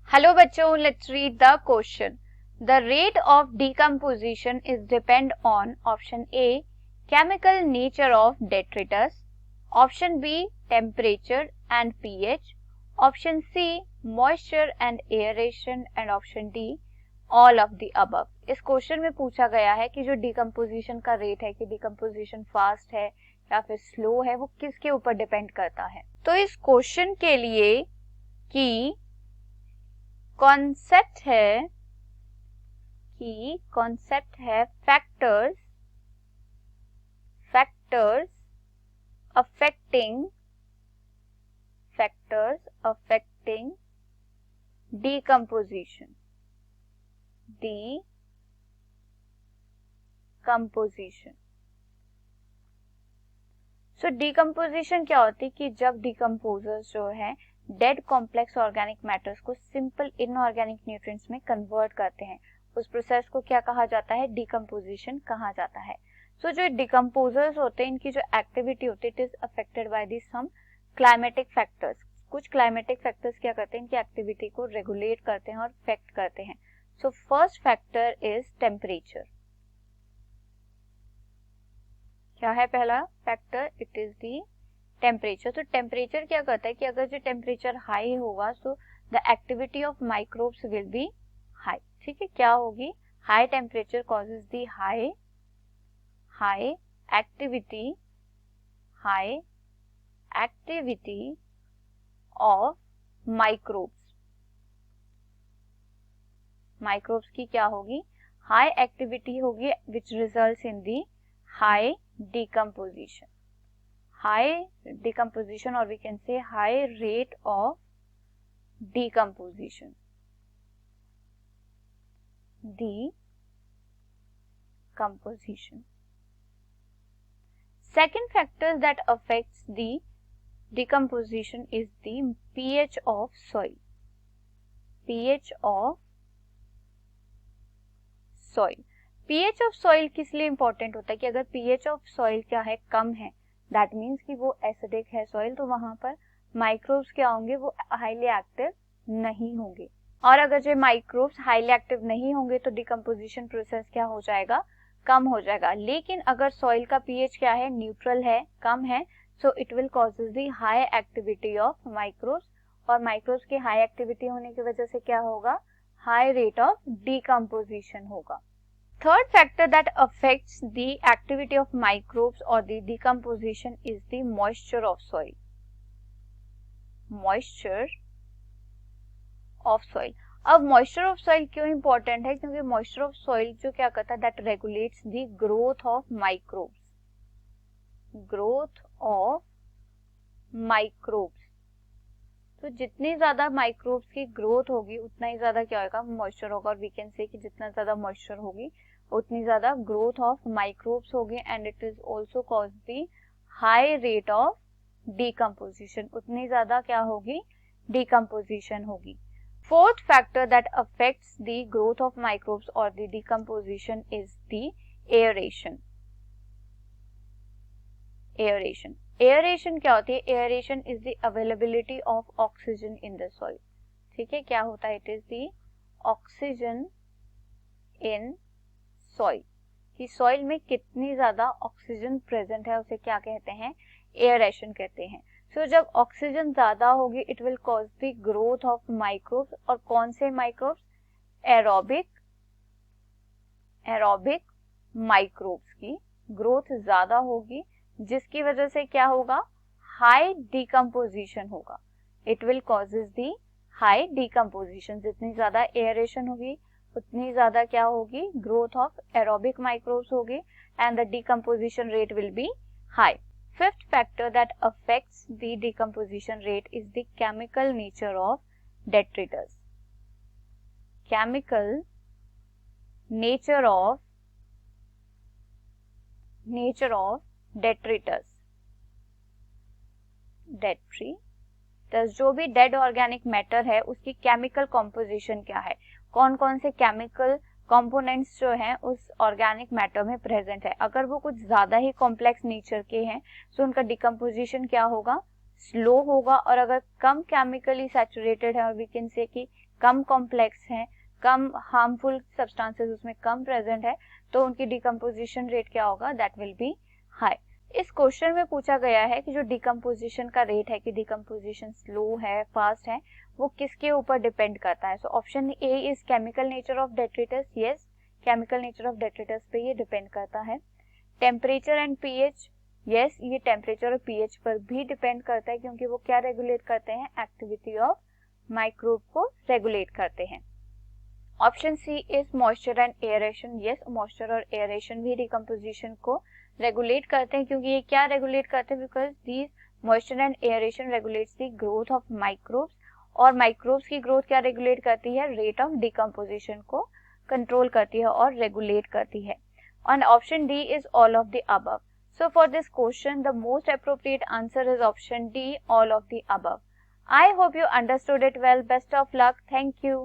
Hello बच्चों, let's read the question. The rate of decomposition is depend on option A chemical nature of detritus, option B temperature and pH, option C moisture and aeration and option D all of the above. इस question में पूछा गया है कि जो decomposition का rate है कि डिकम्पोजिशन फास्ट है या फिर स्लो है, वो किसके ऊपर डिपेंड करता है. तो इस क्वेश्चन के लिए कि कॉन्सेप्ट है फैक्टर्स अफेक्टिंग डिकम्पोजिशन. सो डिकम्पोजिशन क्या होती है कि जब डिकम्पोजर्स जो है डेड कॉम्प्लेक्स ऑर्गेनिक मैटर्स को सिंपल इनऑर्गेनिक न्यूट्रिएंट्स में कन्वर्ट करते हैं, उस प्रोसेस को क्या कहा जाता है, डिकम्पोजिशन कहा जाता है. सो जो डिकम्पोजर्स होते हैं, इनकी जो एक्टिविटी होती है, it is affected by the some climatic factors. कुछ क्लाइमेटिक फैक्टर्स क्या करते हैं, इनकी एक्टिविटी को रेगुलेट करते हैं और अफेक्ट करते हैं. So first factor is temperature. क्या है पहला factor, it is the temperature. तो टेम्परेचर क्या करता है कि अगर जो टेम्परेचर हाई होगा so the activity of microbes will be high. ठीक है, क्या होगी, high temperature causes the high activity of microbes की क्या होगी, हाई एक्टिविटी होगी, which results in the high decomposition or we can say high rate of decomposition. Second factor that affects the decomposition is the pH of soil. pH of soil किस लिए important होता है कि अगर pH of soil क्या है, कम है, that means कि वो एसिडिक है सॉइल, तो वहां पर माइक्रोब्स क्या होंगे, वो हाईली एक्टिव नहीं होंगे. और अगर जो माइक्रोब्स हाईली एक्टिव नहीं होंगे तो डिकम्पोजिशन प्रोसेस क्या हो जाएगा, कम हो जाएगा. लेकिन अगर सॉइल का पीएच क्या है, न्यूट्रल है, कम है, so it will causes the high activity of microbes. और माइक्रोब्स की हाई एक्टिविटी होने की वजह से क्या होगा, हाई रेट ऑफ डिकम्पोजिशन होगा. Third factor that affects the activity of microbes or the decomposition is the moisture of soil. अब moisture of soil क्यों important है, क्योंकि moisture of soil जो क्या करता है, that regulates the growth of microbes. तो जितनी ज्यादा माइक्रोब्स की ग्रोथ होगी उतना ही ज्यादा क्या होगा, मॉइस्चर होगा. और वी कैन से कि जितना ज्यादा मॉइस्चर होगी उतनी ज्यादा ग्रोथ ऑफ माइक्रोब्स होगी. And it is also cause the high rate of decomposition. उतनी ज्यादा क्या होगी, डिकम्पोजिशन होगी. Fourth factor that affects the growth of microbes और the decomposition is the aeration क्या होती है, aeration is the availability of oxygen in the soil. ठीक है, क्या होता है, it is the oxygen in soil. कि सॉइल में कितनी ज्यादा ऑक्सीजन प्रेजेंट है उसे क्या कहते हैं, एयरेशन कहते हैं. सो जब ऑक्सीजन ज्यादा होगी it will cause the growth of microbes. और कौन से माइक्रोब्स, एरोबिक माइक्रोब्स की ग्रोथ ज्यादा होगी, जिसकी वजह से क्या होगा, हाई डिकम्पोजिशन होगा. It will causes the high decomposition. जितनी ज्यादा एयरेशन होगी उतनी ज्यादा क्या होगी, ग्रोथ ऑफ एरोबिक माइक्रोब्स होगी and the decomposition rate will be high. Fifth factor that affects the decomposition rate is the chemical nature of detritus. Chemical nature of detritus. जो भी डेड ऑर्गेनिक मैटर है उसकी chemical composition क्या है, कौन कौन से केमिकल कंपोनेंट्स जो हैं उस ऑर्गेनिक मैटर में प्रेजेंट है. अगर वो कुछ ज्यादा ही कॉम्प्लेक्स नेचर के हैं तो उनका डिकम्पोजिशन क्या होगा, स्लो होगा. और अगर कम केमिकली सैचुरेटेड है और वी कैन से कि कम कॉम्प्लेक्स हैं, कम हार्मफुल सब्सटेंसेस उसमें कम प्रेजेंट है, तो उनकी डिकम्पोजिशन रेट क्या होगा, दैट विल बी हाई। इस क्वेश्चन में पूछा गया है कि जो डिकम्पोजिशन का रेट है कि डिकम्पोजिशन स्लो है, फास्ट है, वो किसके ऊपर डिपेंड करता है। So option A is chemical nature of detritus, yes chemical nature of detritus पे ये डिपेंड करता है। टेम्परेचर एंड पीएच, यस ये टेम्परेचर और पीएच पर भी डिपेंड करता है, क्योंकि वो क्या रेगुलेट करते हैं, एक्टिविटी ऑफ माइक्रोब को रेगुलेट करते हैं। Option C is moisture and aeration, yes moisture और एयरेशन भी डिकम्पोजिशन को रेगुलेट करते हैं, क्योंकि ये क्या रेगुलेट करते हैं, because these moisture and aeration regulates the growth of microbes, और माइक्रोब्स की ग्रोथ क्या रेगुलेट करती है, रेट ऑफ डिकम्पोजिशन को कंट्रोल करती है और रेगुलेट करती है। And option D is all of the above. So for this question, the most appropriate answer is option D, all of the above. I hope you understood it well. Best of luck. Thank you.